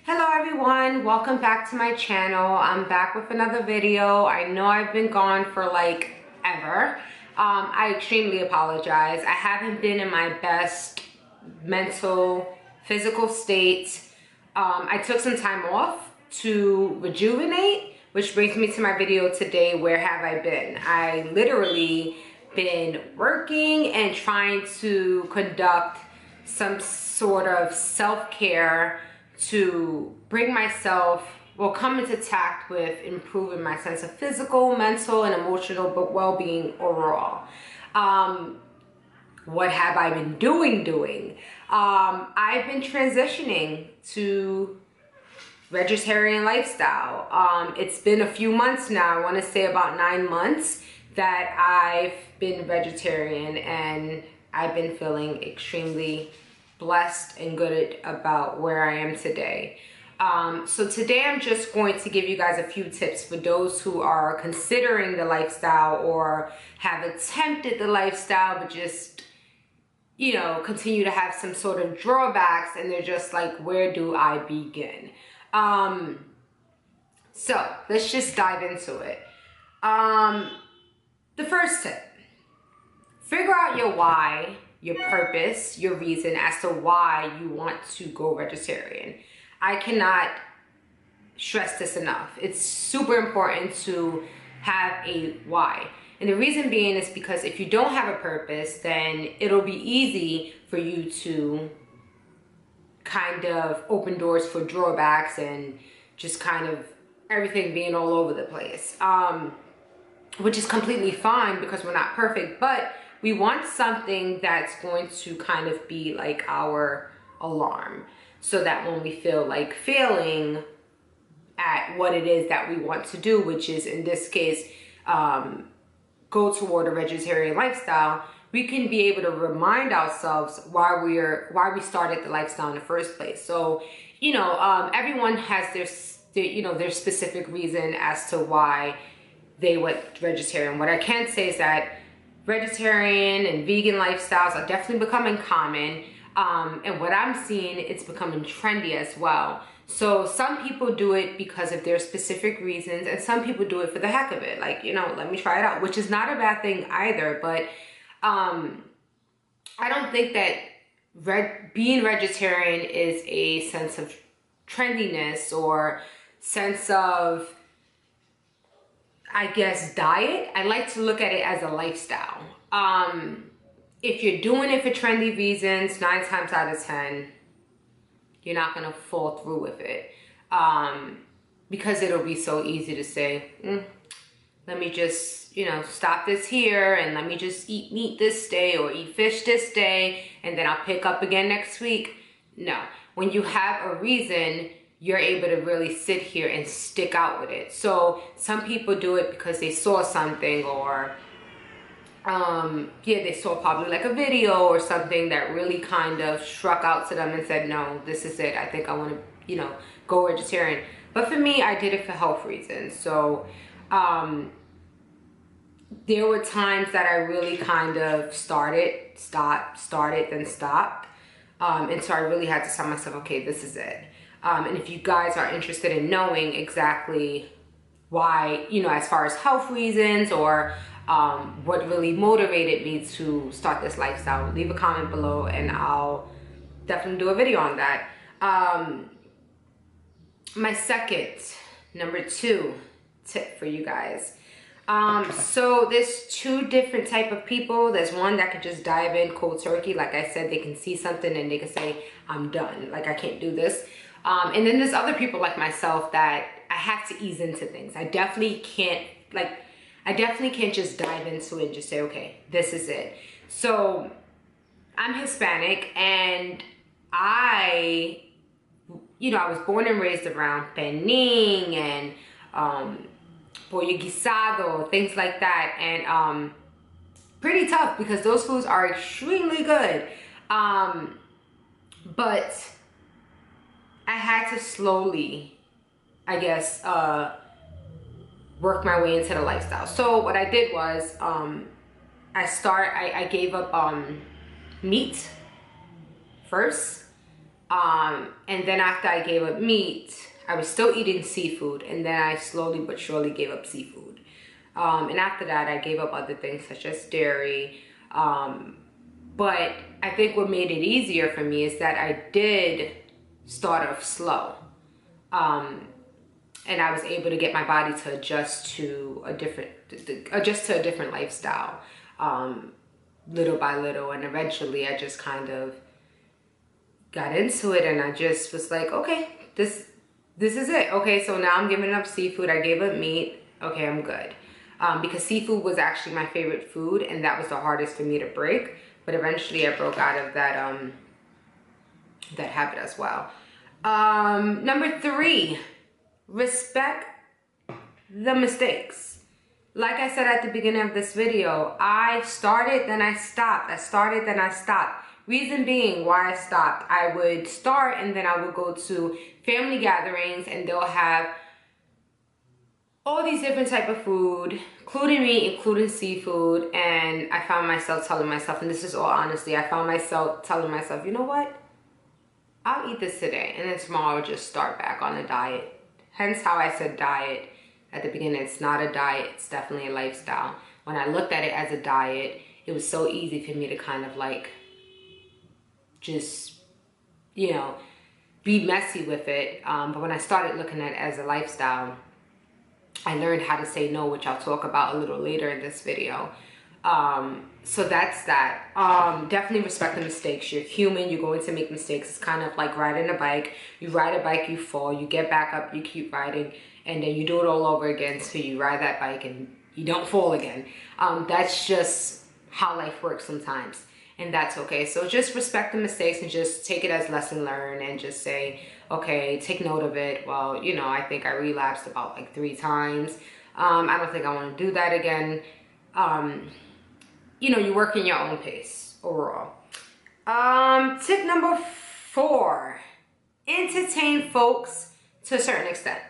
Hello everyone, welcome back to my channel. I'm back with another video. I know I've been gone for like ever. I extremely apologize. I haven't been in my best mental, physical state. I took some time off to rejuvenate, which brings me to my video today, Where Have I Been? I literally been working and trying to conduct some sort of self-care to bring myself, well, come into tact with improving my sense of physical, mental, and emotional well-being overall. What have I been doing? I've been transitioning to vegetarian lifestyle. It's been a few months now, I want to say about 9 months that I've been vegetarian, and I've been feeling extremely blessed and good about where I am today. So today I'm just going to give you guys a few tips for those who are considering the lifestyle or have attempted the lifestyle but just, you know, continue to have some sort of drawbacks and they're just like, where do I begin? So let's just dive into it. The first tip, figure out your why, your purpose, your reason as to why you want to go vegetarian. I cannot stress this enough. It's super important to have a why. And the reason being is because if you don't have a purpose, then it'll be easy for you to kind of open doors for drawbacks and just kind of everything being all over the place. Which is completely fine because we're not perfect, but we want something that's going to kind of be like our alarm, so that when we feel like failing at what it is that we want to do, which is in this case, go toward a vegetarian lifestyle, we can be able to remind ourselves why we started the lifestyle in the first place. So, you know, everyone has their specific reason as to why they went vegetarian. What I can say is that vegetarian and vegan lifestyles are definitely becoming common. And what I'm seeing, it's becoming trendy as well. So some people do it because of their specific reasons, and some people do it for the heck of it. Like, you know, let me try it out, which is not a bad thing either. But I don't think that being vegetarian is a sense of trendiness or sense of, I guess, diet. I like to look at it as a lifestyle. If you're doing it for trendy reasons, 9 times out of 10, you're not gonna fall through with it. Because it'll be so easy to say, let me just, you know, stop this here and let me just eat meat this day or eat fish this day and then I'll pick up again next week. No, when you have a reason, you're able to really sit here and stick out with it. So some people do it because they saw something, or they saw probably like a video or something that really kind of struck out to them and said, no, this is it. I think I want to, you know, go vegetarian. But for me, I did it for health reasons. So there were times that I really kind of started, then stopped. And so I really had to tell myself, okay, this is it. And if you guys are interested in knowing exactly why, you know, as far as health reasons or what really motivated me to start this lifestyle, leave a comment below and I'll definitely do a video on that. My second, number 2 tip for you guys. So there's 2 different type of people. There's one that could just dive in cold turkey. Like I said, they can see something and they can say, I'm done. Like, I can't do this. And then there's other people like myself that I have to ease into things. I definitely can't just dive into it and just say, okay, this is it. So I'm Hispanic, and I was born and raised around penin and pollo guisado, things like that. And pretty tough because those foods are extremely good. But I had to slowly, I guess, work my way into the lifestyle. So what I did was, I gave up meat first. And then after I gave up meat, I was still eating seafood, and then I slowly but surely gave up seafood. And after that, I gave up other things such as dairy. But I think what made it easier for me is that I did start off slow. And I was able to get my body to adjust to a different lifestyle, little by little. And eventually I just kind of got into it, and I just was like, okay, this is it. Okay, so now I'm giving up seafood. I gave up meat. Okay, I'm good. Because seafood was actually my favorite food, and that was the hardest for me to break. But eventually I broke out of that that habit as well. Number 3, respect the mistakes. Like I said at the beginning of this video, I started, then I stopped. I started, then I stopped. Reason being why I stopped, I would start and then I would go to family gatherings and they'll have all these different type of food, including meat, including seafood, and I found myself telling myself, and this is all honestly, I found myself telling myself, you know what? I'll eat this today, and then tomorrow I'll just start back on a diet. Hence how I said diet at the beginning. It's not a diet, it's definitely a lifestyle. When I looked at it as a diet, it was so easy for me to kind of like just, you know, be messy with it. But when I started looking at it as a lifestyle, I learned how to say no, which I'll talk about a little later in this video. So that's that. Definitely respect the mistakes. You're human, you're going to make mistakes. It's kind of like riding a bike. You ride a bike, you fall, you get back up, you keep riding, and then you do it all over again till you ride that bike and you don't fall again. That's just how life works sometimes, and that's okay. So just respect the mistakes and just take it as lesson learned, and just say, okay, take note of it. Well, you know, I think I relapsed about like 3 times. I don't think I want to do that again. You know, you work in your own pace overall. Tip number 4, entertain folks to a certain extent.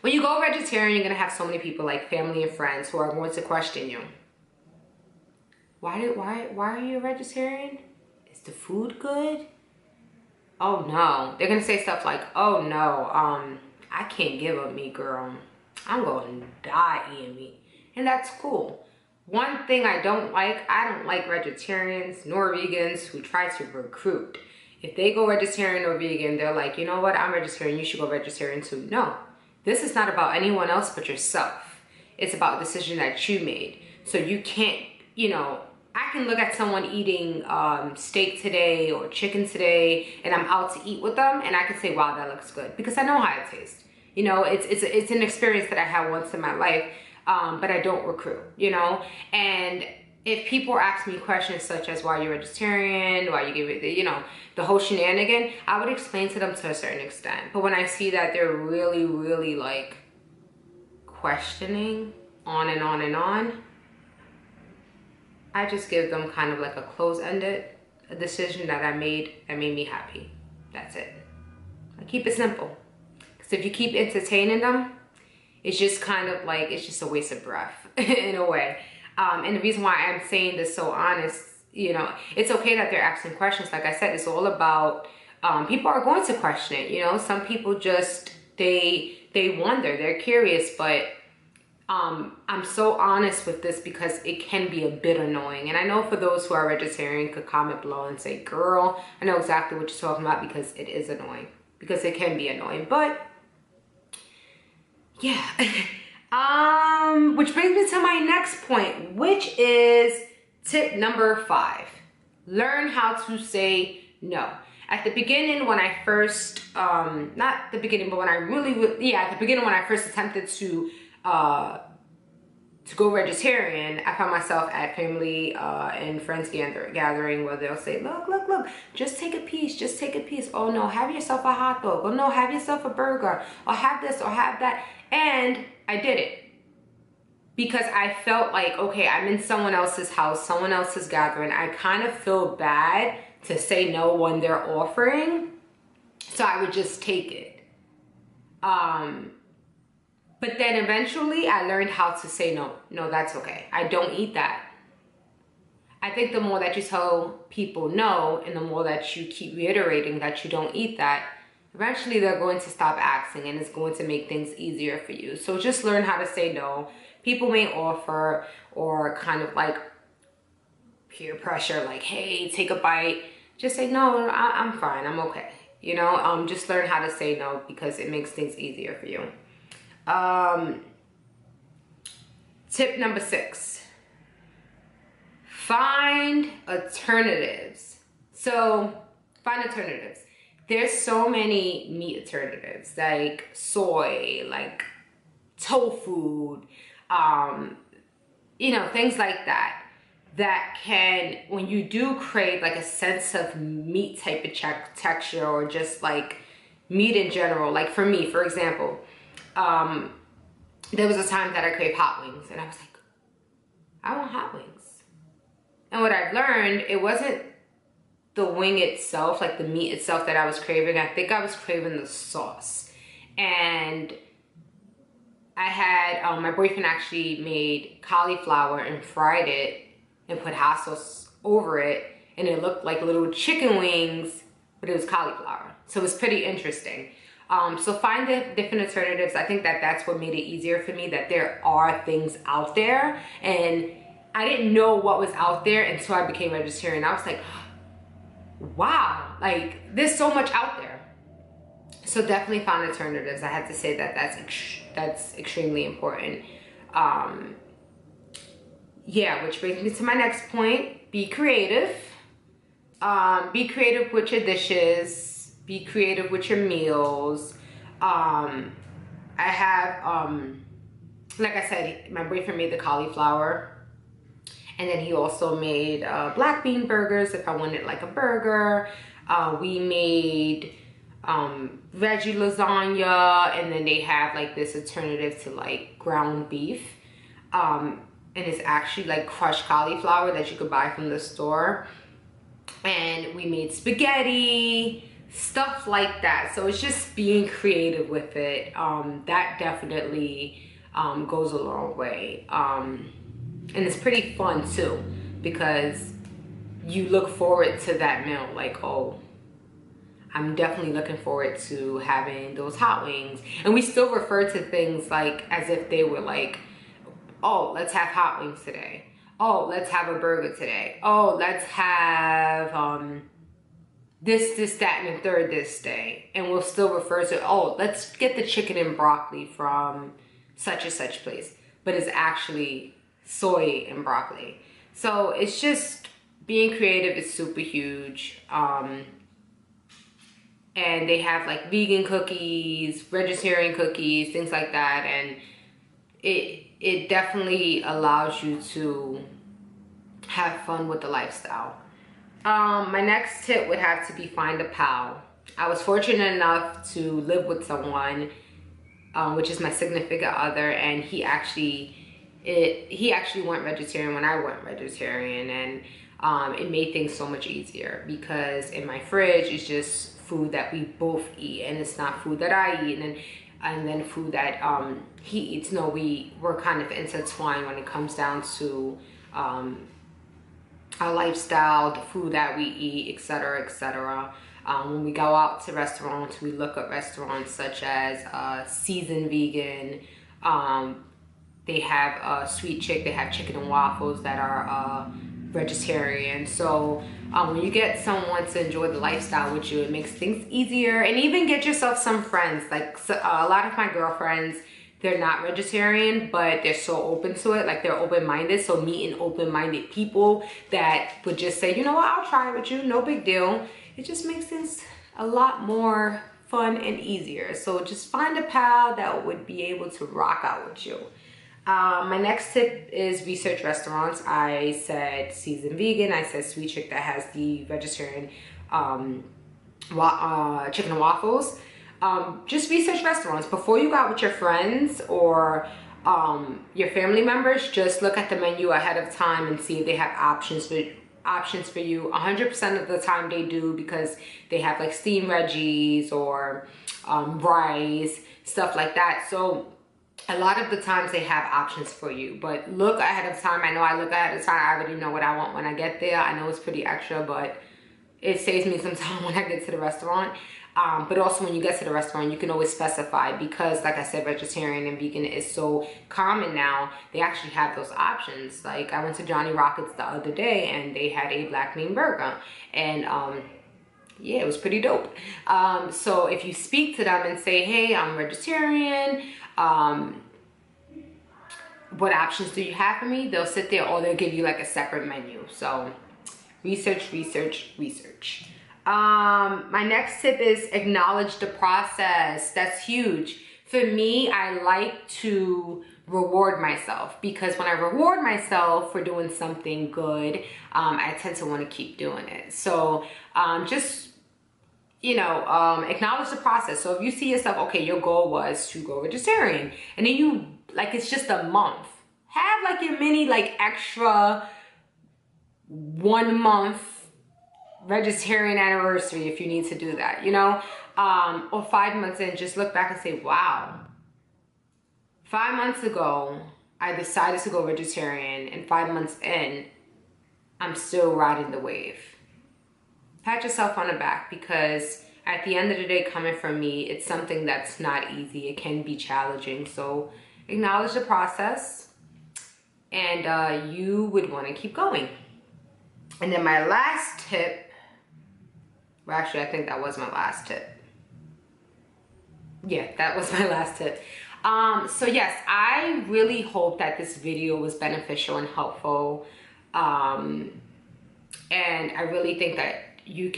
When you go vegetarian, you're gonna have so many people, like family and friends, who are going to question you. Why are you a vegetarian? Is the food good? Oh no. They're gonna say stuff like, oh no, I can't give up meat, girl. I'm going to die eating meat. And that's cool. One thing I don't like vegetarians nor vegans who try to recruit. If they go vegetarian or vegan, they're like, you know what, I'm vegetarian, you should go vegetarian too. No, this is not about anyone else but yourself. It's about a decision that you made. So you can't, you know, I can look at someone eating steak today or chicken today, and I'm out to eat with them, and I can say, wow, that looks good, because I know how it tastes. You know, it's an experience that I had once in my life. But I don't recruit, you know? And if people ask me questions such as why you're vegetarian, why you give it, you know, the whole shenanigan, I would explain to them to a certain extent. But when I see that they're really, really like questioning on and on and on, I just give them kind of like a close-ended decision that I made that made me happy. That's it. I keep it simple. Because if you keep entertaining them, it's just kind of like, it's just a waste of breath in a way. And the reason why I'm saying this so honest, you know, it's okay that they're asking questions. Like I said, it's all about, people are going to question it. You know, some people just, they wonder, they're curious, but I'm so honest with this because it can be a bit annoying. And I know for those who are vegetarian could comment below and say, girl, I know exactly what you're talking about, because it is annoying, because it can be annoying. But yeah. Which brings me to my next point, which is tip number 5. Learn how to say no. At the beginning, when I first, not the beginning, but when I really, at the beginning when I first attempted to go vegetarian, I found myself at family and friends gathering where they'll say, look, just take a piece, just take a piece. Oh no, have yourself a hot dog. Oh no, have yourself a burger, or have this or have that. And I did it because I felt like, okay, I'm in someone else's house, someone else's gathering. I kind of feel bad to say no when they're offering, so I would just take it. But then eventually I learned how to say no. No, that's okay. I don't eat that. I think the more that you tell people no, and the more that you keep reiterating that you don't eat that, eventually they're going to stop asking, and it's going to make things easier for you. So just learn how to say no. People may offer, or kind of like peer pressure, like, hey, take a bite. Just say, no, I'm fine, I'm okay. You know, just learn how to say no, because it makes things easier for you. Tip number 6, find alternatives. So find alternatives. There's so many meat alternatives, like soy, like tofu, you know, things like that, that can, when you do crave like a sense of meat type of texture, or just like meat in general. Like for me, for example, there was a time that I craved hot wings, and I was like, I want hot wings. And what I've learned, it wasn't the wing itself, like the meat itself, that I was craving. I think I was craving the sauce. And I had, my boyfriend actually made cauliflower and fried it and put hot sauce over it, and it looked like little chicken wings, but it was cauliflower. So it was pretty interesting. So find the different alternatives. I think that that's what made it easier for me, that there are things out there, and I didn't know what was out there until I became vegetarian. I was like, wow, like there's so much out there. So definitely find alternatives. I have to say that that's extremely important. Yeah, which brings me to my next point. Be creative. Be creative with your dishes. Be creative with your meals. I have, like I said, my boyfriend made the cauliflower. And then he also made black bean burgers if I wanted like a burger. We made veggie lasagna, and then they have like this alternative to like ground beef. And it's actually like crushed cauliflower that you could buy from the store. And we made spaghetti, stuff like that. So it's just being creative with it. That definitely goes a long way. And it's pretty fun too, because you look forward to that meal, like, oh, I'm definitely looking forward to having those hot wings. And we still refer to things like as if they were like, oh, let's have hot wings today. Oh, let's have a burger today. Oh, let's have this, that, and the third this day. And we'll still refer to, oh, let's get the chicken and broccoli from such and such place. But it's actually soy and broccoli. So it's just being creative is super huge. And they have like vegan cookies, vegetarian cookies, things like that. And it definitely allows you to have fun with the lifestyle. My next tip would have to be find a pal. I was fortunate enough to live with someone, which is my significant other, and he actually went vegetarian when I went vegetarian, and it made things so much easier, because in my fridge is just food that we both eat, and it's not food that I eat, and then food that he eats. No, we're kind of intertwined when it comes down to our lifestyle, the food that we eat, etc., etc. When we go out to restaurants, we look at restaurants such as Seasoned Vegan. They have Sweet Chick. They have chicken and waffles that are vegetarian. So when you get someone to enjoy the lifestyle with you, it makes things easier. And even get yourself some friends. Like a lot of my girlfriends, they're not vegetarian, but they're so open to it. Like they're open-minded. So meeting open-minded people that would just say, you know what, I'll try it with you, no big deal. It just makes things a lot more fun and easier. So just find a pal that would be able to rock out with you. My next tip is research restaurants. I said Seasoned Vegan. I said Sweet Chick that has the vegetarian chicken and waffles. Just research restaurants before you go out with your friends or your family members. Just look at the menu ahead of time and see if they have options for you. 100% of the time they do, because they have like steamed veggies or rice, stuff like that. So a lot of the times they have options for you, but look ahead of time. I know I look ahead of time. I already know what I want when I get there. I know it's pretty extra, but it saves me some time when I get to the restaurant. But also when you get to the restaurant, you can always specify, because like I said, vegetarian and vegan is so common now. They actually have those options. Like I went to Johnny Rockets the other day and they had a black bean burger, and yeah, it was pretty dope. So if you speak to them and say, hey, I'm vegetarian, what options do you have for me? They'll sit there, or they'll give you like a separate menu. So research, research, research. My next tip is acknowledge the process. That's huge. For me, I like to reward myself, because when I reward myself for doing something good, I tend to want to keep doing it. So just, you know, acknowledge the process. So if you see yourself, okay, your goal was to go vegetarian, and then you, like, it's just a month, have like your mini, like, extra 1 month vegetarian anniversary if you need to do that, you know, or 5 months in, just look back and say, wow, 5 months ago I decided to go vegetarian, and 5 months in I'm still riding the wave. Pat yourself on the back, because at the end of the day, coming from me, it's something that's not easy. It can be challenging. So acknowledge the process, and you would want to keep going. And then my last tip, well, actually, I think that was my last tip. Yeah, that was my last tip. So yes, I really hope that this video was beneficial and helpful. And I really think that you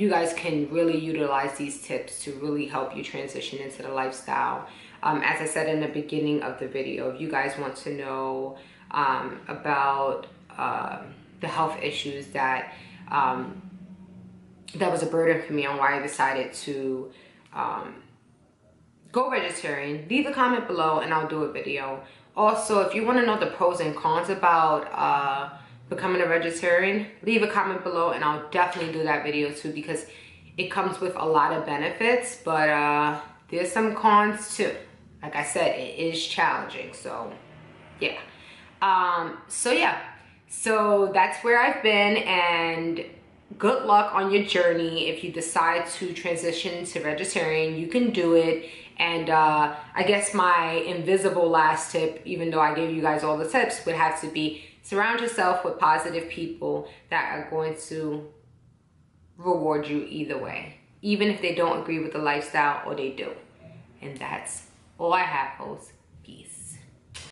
guys can really utilize these tips to really help you transition into the lifestyle. As I said in the beginning of the video, if you guys want to know about the health issues that that was a burden for me on why I decided to go vegetarian, leave a comment below and I'll do a video. Also, if you want to know the pros and cons about becoming a vegetarian, leave a comment below and I'll definitely do that video too, because it comes with a lot of benefits, but there's some cons too. Like I said, it is challenging. So yeah. So that's where I've been, and good luck on your journey. If you decide to transition to vegetarian, you can do it. And I guess my invisible last tip, even though I gave you guys all the tips, would have to be surround yourself with positive people that are going to reward you either way, even if they don't agree with the lifestyle or they do. And that's all I have, folks.